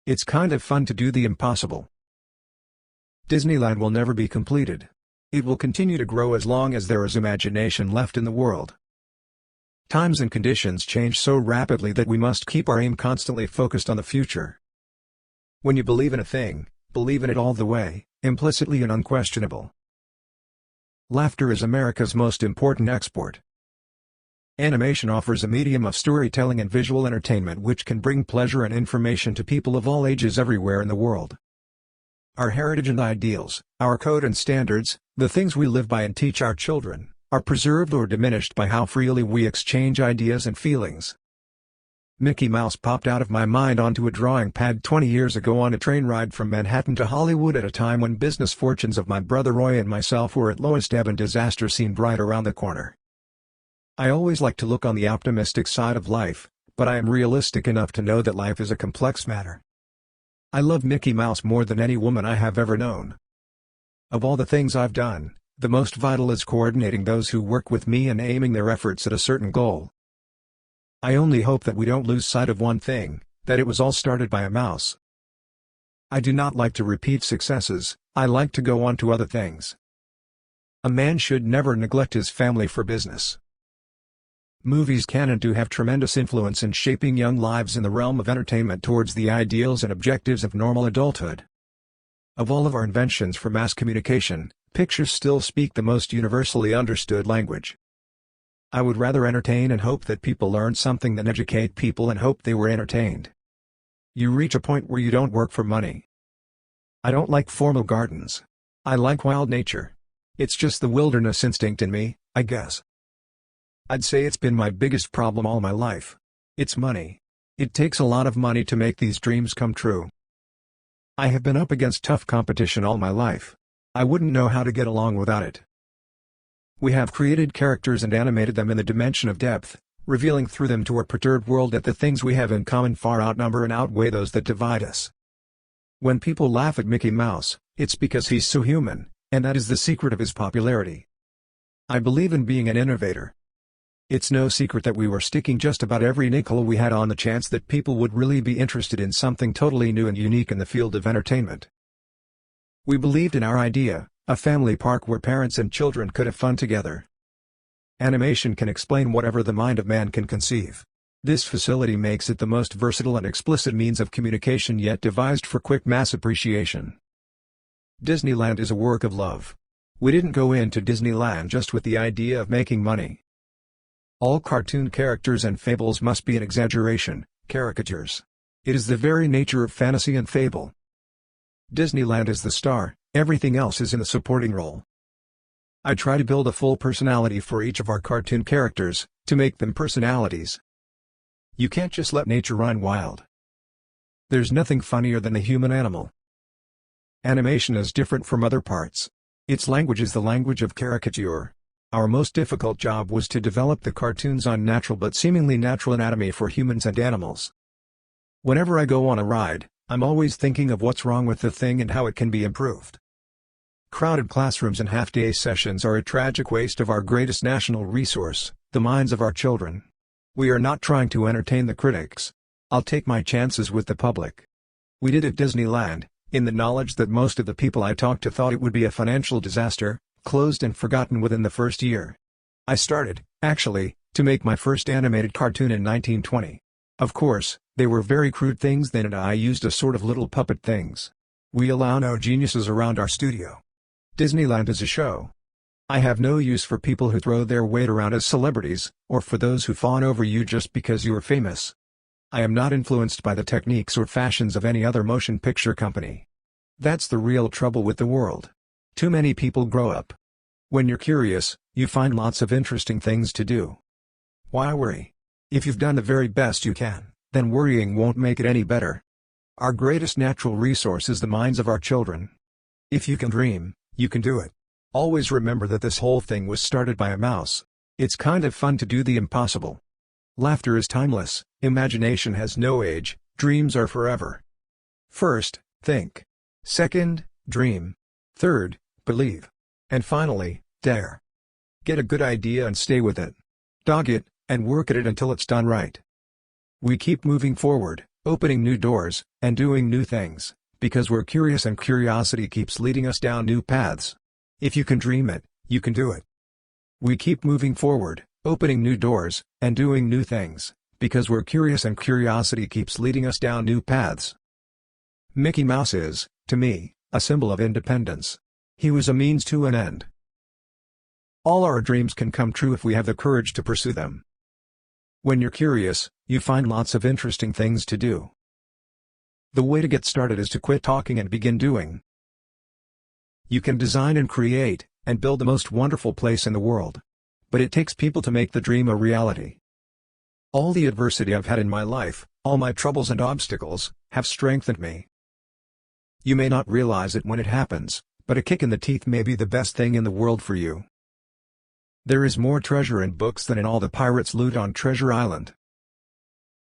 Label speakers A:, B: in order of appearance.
A: It's kind of fun to do the impossible. Disneyland will never be completed. It will continue to grow as long as there is imagination left in the world. Times and conditions change so rapidly that we must keep our aim constantly focused on the future. When you believe in a thing, believe in it all the way, implicitly and unquestionable. Laughter is America's most important export. Animation offers a medium of storytelling and visual entertainment which can bring pleasure and information to people of all ages everywhere in the world. Our heritage and ideals, our code and standards, the things we live by and teach our children, are preserved or diminished by how freely we exchange ideas and feelings. Mickey Mouse popped out of my mind onto a drawing pad 20 years ago on a train ride from Manhattan to Hollywood at a time when business fortunes of my brother Roy and myself were at lowest ebb and disaster seemed right around the corner. I always like to look on the optimistic side of life, but I am realistic enough to know that life is a complex matter. I love Mickey Mouse more than any woman I have ever known. Of all the things I've done, the most vital is coordinating those who work with me and aiming their efforts at a certain goal. I only hope that we don't lose sight of one thing, that it was all started by a mouse. I do not like to repeat successes, I like to go on to other things. A man should never neglect his family for business. Movies can and do have tremendous influence in shaping young lives in the realm of entertainment towards the ideals and objectives of normal adulthood. Of all of our inventions for mass communication, pictures still speak the most universally understood language. I would rather entertain and hope that people learned something than educate people and hope they were entertained. You reach a point where you don't work for money. I don't like formal gardens. I like wild nature. It's just the wilderness instinct in me, I guess. I'd say it's been my biggest problem all my life. It's money. It takes a lot of money to make these dreams come true. I have been up against tough competition all my life. I wouldn't know how to get along without it. We have created characters and animated them in the dimension of depth, revealing through them to our perturbed world that the things we have in common far outnumber and outweigh those that divide us. When people laugh at Mickey Mouse, it's because he's so human, and that is the secret of his popularity. I believe in being an innovator. It's no secret that we were sticking just about every nickel we had on the chance that people would really be interested in something totally new and unique in the field of entertainment. We believed in our idea, a family park where parents and children could have fun together. Animation can explain whatever the mind of man can conceive. This facility makes it the most versatile and explicit means of communication yet devised for quick mass appreciation. Disneyland is a work of love. We didn't go into Disneyland just with the idea of making money. All cartoon characters and fables must be an exaggeration, caricatures. It is the very nature of fantasy and fable. Disneyland is the star, everything else is in the supporting role. I try to build a full personality for each of our cartoon characters, to make them personalities. You can't just let nature run wild. There's nothing funnier than the human animal. Animation is different from other parts. Its language is the language of caricature. Our most difficult job was to develop the cartoon's unnatural but seemingly natural anatomy for humans and animals. Whenever I go on a ride, I'm always thinking of what's wrong with the thing and how it can be improved. Crowded classrooms and half-day sessions are a tragic waste of our greatest national resource, the minds of our children. We are not trying to entertain the critics. I'll take my chances with the public. We did at Disneyland, in the knowledge that most of the people I talked to thought it would be a financial disaster, closed and forgotten within the first year. I started, actually, to make my first animated cartoon in 1920. Of course, they were very crude things then and I used a sort of little puppet things. We allow no geniuses around our studio. Disneyland is a show. I have no use for people who throw their weight around as celebrities, or for those who fawn over you just because you are famous. I am not influenced by the techniques or fashions of any other motion picture company. That's the real trouble with the world. Too many people grow up. When you're curious, you find lots of interesting things to do. Why worry? If you've done the very best you can, then worrying won't make it any better. Our greatest natural resource is the minds of our children. If you can dream, you can do it. Always remember that this whole thing was started by a mouse. It's kind of fun to do the impossible. Laughter is timeless, imagination has no age, dreams are forever. First, think. Second, dream. Third, believe. And finally, dare. Get a good idea and stay with it. Dog it, and work at it until it's done right. We keep moving forward, opening new doors, and doing new things, because we're curious and curiosity keeps leading us down new paths. If you can dream it, you can do it. We keep moving forward, opening new doors, and doing new things, because we're curious and curiosity keeps leading us down new paths. Mickey Mouse is, to me, a symbol of independence. He was a means to an end. All our dreams can come true if we have the courage to pursue them. When you're curious, you find lots of interesting things to do. The way to get started is to quit talking and begin doing. You can design and create, and build the most wonderful place in the world. But it takes people to make the dream a reality. All the adversity I've had in my life, all my troubles and obstacles, have strengthened me. You may not realize it when it happens, but a kick in the teeth may be the best thing in the world for you. There is more treasure in books than in all the pirates' loot on Treasure Island.